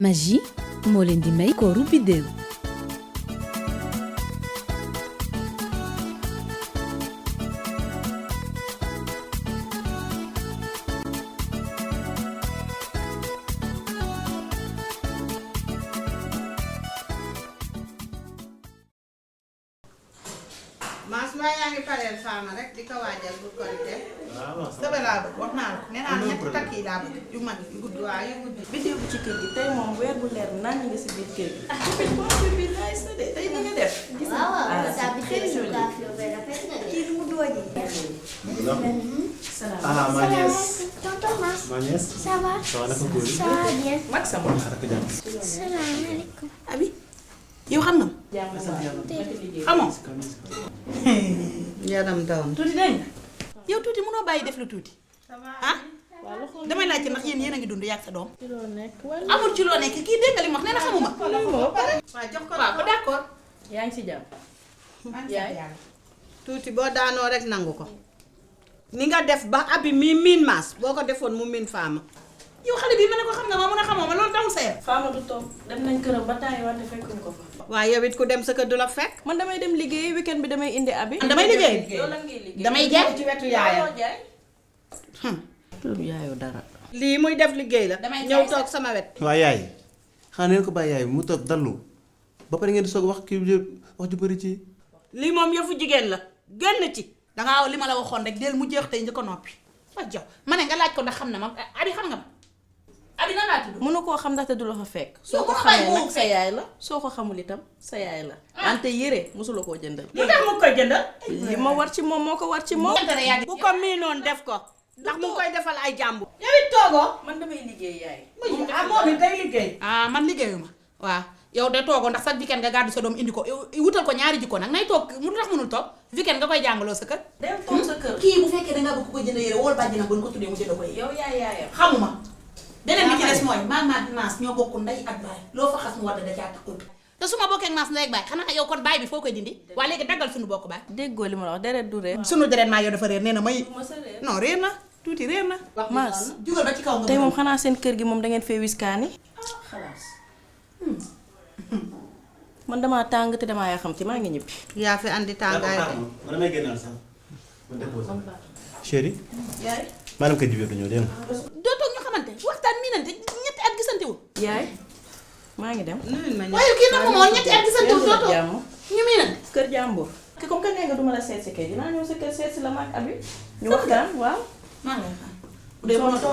Magie moo leen di may kooru biddéew. Mass mbaa yaa ngi pareel faama rek di ko waajal bu korite. waaw sëbe laa bëgg wax naa la nee naa la ñetti takk yi laa bëgg yu mag yu gudd waaw yu gudd. biddew bi ci kër gi tey moom weer bu leer nañ nga si biir kër gi. bi nice na de tey ni nga def. gis nga kii lu mu doon ah ma nièce. Tonton Mass. ma nièce. Ça va? ça va naka góor yi. Ça va bien. mag sama. Salaamaaleykum. Abi yow xam nga. xamoo. yaram dawam. tuuti dégg nga yow tuuti mënoo bàyyi def lu tuuti ah damay laajte ndax yéen a ngi dund yàgg sa doom amul ci loo nekk kii dégg nga li mu wax nee na xamuma waaw jox ko waaw d'accord yaa ngi si jàmm. yaay tuuti boo daanoo rek nangu ko. ni nga def ba abi mi miin Mass boo ko defoon mu miin faama. yow xale bii ma ne ko xam nga ma mun a xamoo ma loolu dawul sa yar Fama du toog dem nañ këram ba taay wante fekkuñ ko fa. waaye yow it ku dem sa kër du la fekk. man damay dem liggéey weekend bi damay indi abi. man damay liggéey loolu lan ngay liggéey. damay jaay ci wetu yaayam. looloo jaay. loolu yaayoo dara. lii muy def liggéey la. Damay ñëw jaay toog sama wet. waaw yaay xanaa neen ko bàyyi yaay mu toog dallu ba pare ngeen di soog wax kii wax ju bëri ci. lii moom yëfu jigéen la génn ci. dangaa li ma la waxoon rek del mu jeex tey njëkk a noppi fa jox ma ne nga laaj ko ndax xam na ma abi xam nga ma abi nan laa tudd mënu koo xam ndaxte du la fa fekk. soo yow ko ko bàyyi xamee mu nag sa yaay la soo ko xamul itam sa yaay la. wante yére mosula koo jëndal. lu tax mu koy jëndal. li ma war ci moom moo ko war ci moom. bu ko miinoon def ko. ndax mu ngi koy defal ay jàmbur. yow it toogoo. man damay liggéey yaay. ah moom it day liggéey. ah man liggéeyuma waaw yow de toogoo ndax sax weekend nga gàddu sa doom indi ko wutal ko ñaari jikko nag nay toog mu tax mënul toog weekend nga koy jàngaloo sa kër dem toog sa kër. kii bu fekkee dangaa bëgg ko jënd yére wóol bàjji na bu ñu ko tuddee mu jënd ko yére yow yaay yaayam. xamuma beneen bi ci des mooy maam Mass ñoo bokk ndey ak baay loo fa xas mu war da caa takkut te su ma bokkee ak Mass ndey ak baay xanaa yow kon baay bi foo koy dindi waa léegi daggal suñu bokk baay déggoo li ma la wax deret du réer. suñu deret maa yow dafa réer nee na may ma sa réer. non réer na tuuti réer na Mass jugal ba ci kaw nga tey moom xanaa seen kër gi moom da ngeen fee wiskaani. xalaas man damaa tàng te damaa yaa xam ci maa ngi ñibbi. yaa fi andi tàngaay de. man damay génnal sax ma déposé. chéri yaay maanaam kër jibee du ñëw dégg nga. doo toog ñu xamante waxtaan miinante ñetti at gisante wul yaay maa ngi dem. nuyul ma waaye kii nag moom ñetti at gisante wul doo toog jàmm ñu miinante kër jàmbur. te comme que nee nga duma la seet si kay dinaa ñëw sa kër seet si la ma ak abi. ñu waxtaan waaw. maa ngi lay xaar bu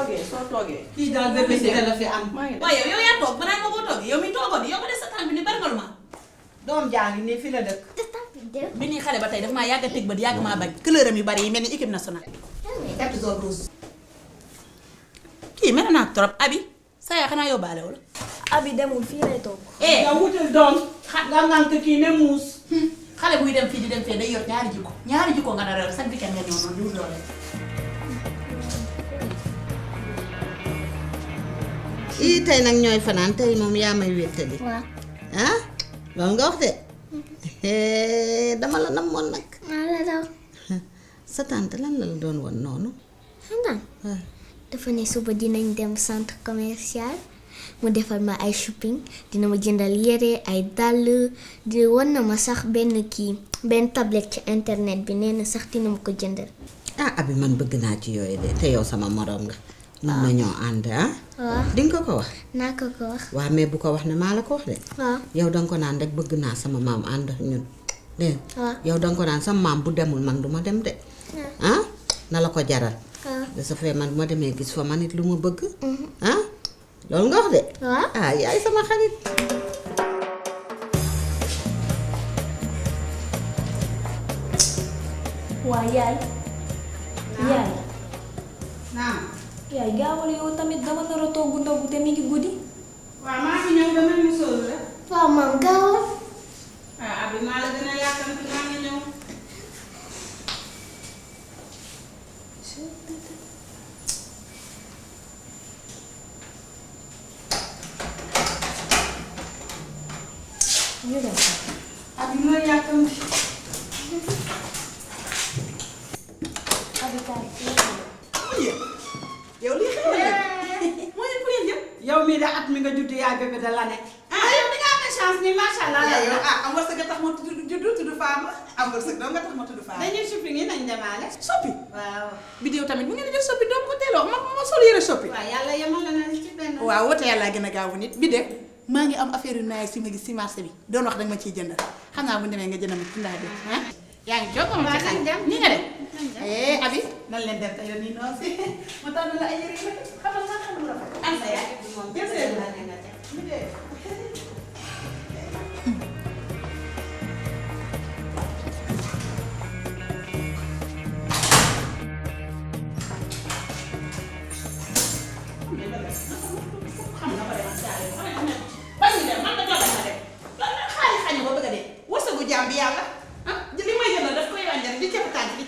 dee soo toogee. kii daal bébé si la fi am. maa ngi dem. waaye yow yaa toog balaa nga koo toogee yow mi toogoon yow ba des sa tànk bi ni barngalu ma doom jaa ngi nii fi la dëkk. bi ñuy xale ba tey daf maa yàgg a teg ba yàgg maa bañ couleuram yu bari yi mel ni équipe nationale. carte zone rouge. kii mel naa trop abi sa yaa xanaa yóbbaale wala. Abi demul fii lay toog. nga wutal doom. nga ngànk kii ne muus. xale buy dem fii di dem fee day yor ñaari jikko nga dara sax weekend nga ñëw noonu di wut doole. ii tey nag ñooy fanaan tey moom yaa may wéttali. waaw. ah loolu nga wax de. dama la namoon nag. maa la daw. sa tante lan la doon woon noonu. xanaa dafa ne suba dinañ dem centre commercial mu defal ma ay shopping dina ma jëndal yére ay dàll di won na ma sax benn tablette ci internet bi nee na sax dina ma ko jëndal. ah abi man bëgg naa ci yooyu de te yow sama morom nga. mën nañoo ànd ah. waaw di nga ko wax. naa ko wax. waaw mais bu ko wax ne maa la ko wax de. waaw. yow danga ko naan rek bëgg naa sama maam ànd ñun dégg waaw. yow danga ko naan sama maam bu demul man du ma dem de. ah na la ko jaral. waaw. de sa fee man bu ma demee gis fa man it lu ma bëgg. ah loolu nga wax de. waaw. ah yaay sama xarit. waa yaay yaay naam. yaay gaawal yow tamit dama nar a togg ndogu te mi ngi guddi. waaw maa ngi ñëw damay musóoru rek. waaw maam gaawal. ah abi maa la gën a yàkkamti maa ngi ñëw. ñu dem. abi ma yàkkamti. yow lii xew na mooy fu ngeen jëm yow mii de at mi nga judd yaa bébé de l'année. yow di nga amee chance ni macha allah. yow am nga sa tax ma tudd Fama am nga sa doom nga tax ma tudd Fama. dañuy shopping yi nañ demaale. soppi. waaw. bidéo tamit bu ngeen di def soppi doom ko teeloo ma sol yére soppi. waaw yàlla yemal na ci benn. waaw wote yàlla gën a gaaw nit bidéo maa ngi am affaire yu naay si ma gis si marché bi doon wax danga ma ciy jëndal xam naa bu ñu demee nga jënd ma ci ndaa bi ah. yaa ngi jóg ma ci xel nii nga dem. Abi nan leen dem te yow nii noonu si ma tànn la ay yére yu rafet xamal naa xam lu rafet. am sa yaay jël seen bidéo. bi yàlla li may jënd daf koy wàññi di ceeb tànk di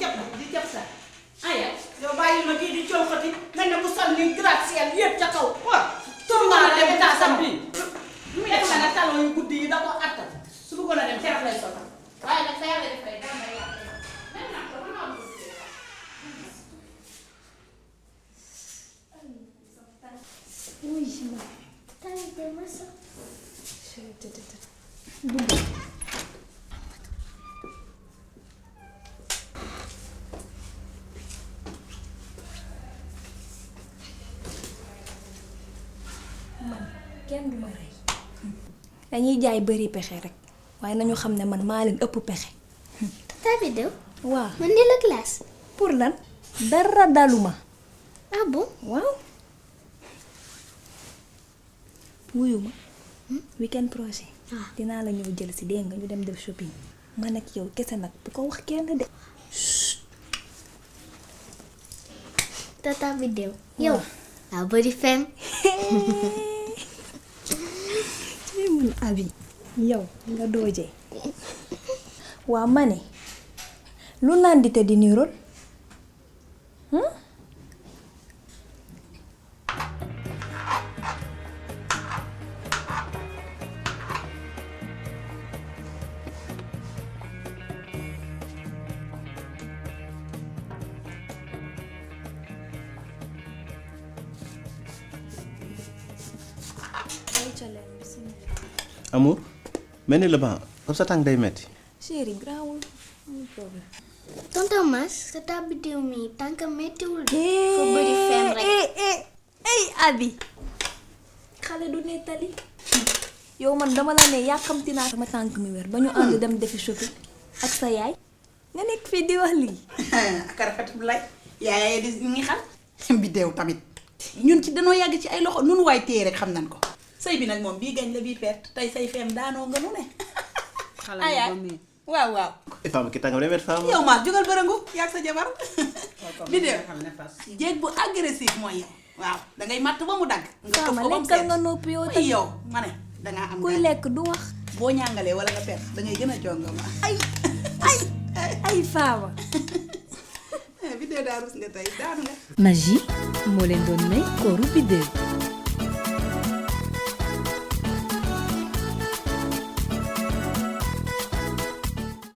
ceeb sa yow bàyyi ma kii di coxati nga ne mu sol ni gratte-ciel yëpp ca kaw. waaw tournement dem taasam bi. lu muy def nag talon yu guddi yi da ko attan. su bëggoon a dem ceeb lay soxla waaye nag sa yàlla def lay dara may yàq kenn du ma rey dañuy jaay bëri pexe rek waaye nañu xam ne man maa leen ëpp pexe. Tata Biddew. waaw man di la classe. pour lan dara daluma. ah bon. waaw. wuyu ma. weekend prochain. dinaa la ñëw jël si dégg nga ñu dem def shopping. man ak yow kese nag bu ko wax kenn de. Tata Biddew. yow. daa bëri fen. ci mun Abi yow nga doojee. waa ma ne lu naan di te di niroon. Amour mel ni la ba comme sa tànk day metti. chéri grawul amul problème. tonton Mas Tata Biddew mi tànk mettiwul de. fa bëri fen rek. ay Abi xale du nettali. yow man dama la ne yàkkamti naa sama tànk mi wér ba ñu ànd dem defi shopping ak sa yaay nga nekk fii di wax lii. ak rafet bu lay yaay di ngi xam Biddew tamit ñun ci danoo yàgg ci ay loxo nun waay téye rek xam nañ ko sëy bi nag moom bii gañ la bii perte tey say feem daanoo nga nu ne. xale bi waaw waaw. femme ki tàngam day met femme. yow maa jógal bërëngu yàgg sa jabar. Biddew xam ne fas. jéeg bu agressif mooy yow waaw dangay matt ba mu dagg. nga Fama ko ba mu lekkal seet nga noppi yow ay yow ma ne dangaa am kuy lekk du wax. boo ñàngalee wala nga perte dangay gën a jongo ma. ay Fama. Biddew daa rus nga tey daanu nga. Magie moo leen doon may kooru Biddew.